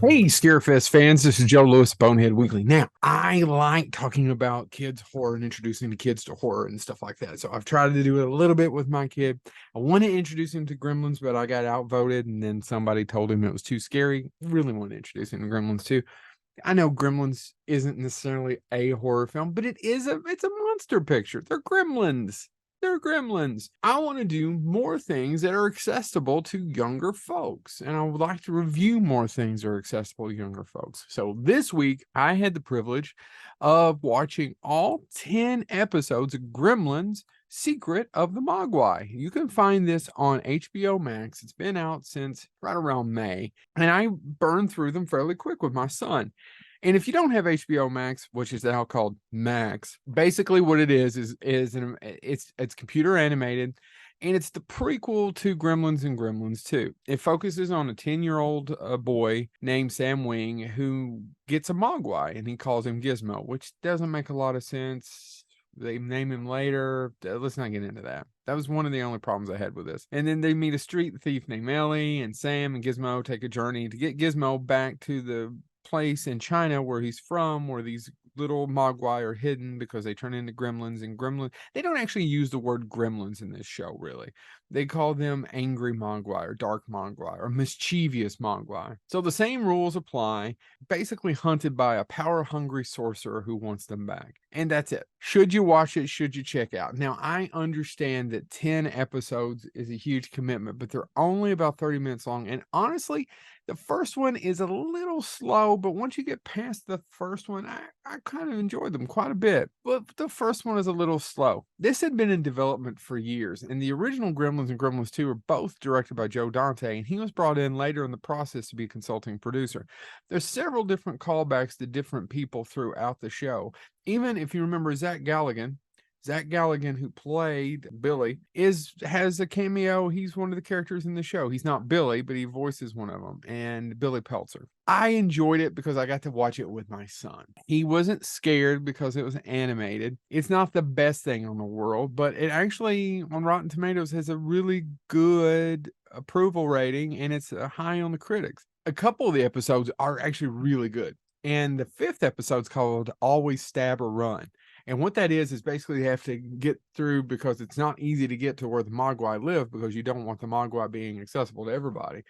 Hey, Scarefest fans, this is Joe Lewis, Bonehead Weekly. Now, I like talking about kids' horror and introducing the kids to horror and stuff like that. So I've tried to do it a little bit with my kid. I want to introduce him to Gremlins, but I got outvoted, and then somebody told him it was too scary. Really want to introduce him to Gremlins too. I know Gremlins isn't necessarily a horror film, but it's a monster picture. They're gremlins. They're gremlins. I want to do more things that are accessible to younger folks, and I would like to review more things that are accessible to younger folks. So this week, I had the privilege of watching all 10 episodes of Gremlins Secret of the Mogwai. You can find this on HBO Max. It's been out since right around May, and I burned through them fairly quick with my son. And if you don't have HBO Max, which is now called Max, basically what it it's computer animated, and it's the prequel to Gremlins and Gremlins 2. It focuses on a 10-year-old boy named Sam Wing who gets a Mogwai, and he calls him Gizmo, which doesn't make a lot of sense. They name him later. Let's not get into that. That was one of the only problems I had with this. And then they meet a street thief named Ellie, and Sam and Gizmo take a journey to get Gizmo back to the place in China where he's from, where these little Mogwai are hidden because they turn into gremlins. And gremlins, they don't actually use the word gremlins in this show, really. They call them angry Mogwai or dark Mogwai or mischievous Mogwai. So the same rules apply, basically hunted by a power-hungry sorcerer who wants them back. And that's it. Should you watch it? Should you check out? Now, I understand that 10 episodes is a huge commitment, but they're only about 30 minutes long. And honestly, the first one is a little slow, but once you get past the first one, I kind of enjoyed them quite a bit. But the first one is a little slow. This had been in development for years, and the original Gremlins and Gremlins 2 were both directed by Joe Dante, and he was brought in later in the process to be a consulting producer. There's several different callbacks to different people throughout the show. Even if you remember Zach Galligan, who played Billy, has a cameo. He's one of the characters in the show. He's not Billy, but he voices one of them, and Billy Peltzer. I enjoyed it because I got to watch it with my son. He wasn't scared because it was animated. It's not the best thing on the world, but it actually, on Rotten Tomatoes, has a really good approval rating, and it's high on the critics. A couple of the episodes are actually really good. And the fifth episode's called Always Stab or Run. And what that is basically you have to get through, because it's not easy to get to where the Mogwai live, because you don't want the Mogwai being accessible to everybody.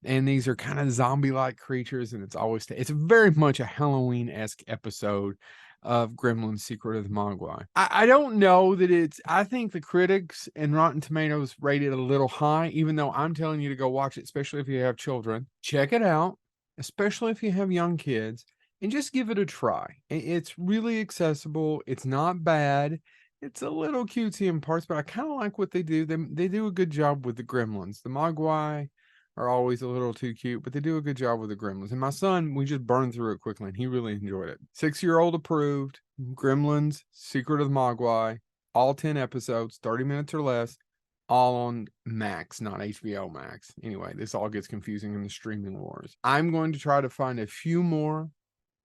And these are kind of zombie-like creatures, and it's very much a Halloween-esque episode of Gremlins Secret of the Mogwai. I don't know that I think the critics and Rotten Tomatoes rate it a little high, even though I'm telling you to go watch it, especially if you have children. Check it out, especially if you have young kids, and just give it a try. It's really accessible. It's not bad. It's a little cutesy in parts, but I kind of like what they do. They do a good job with the Gremlins. The Mogwai are always a little too cute, but they do a good job with the Gremlins. And my son, we just burned through it quickly, and he really enjoyed it. 6-year-old approved. Gremlins, Secret of the Mogwai, all 10 episodes, 30 minutes or less, all on Max, not HBO Max. Anyway, this all gets confusing in the streaming wars. I'm going to try to find a few more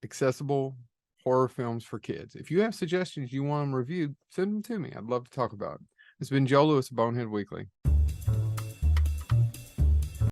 accessible horror films for kids. If you have suggestions you want them reviewed, send them to me. I'd love to talk about it. It's been Joe Lewis, Bonehead Weekly.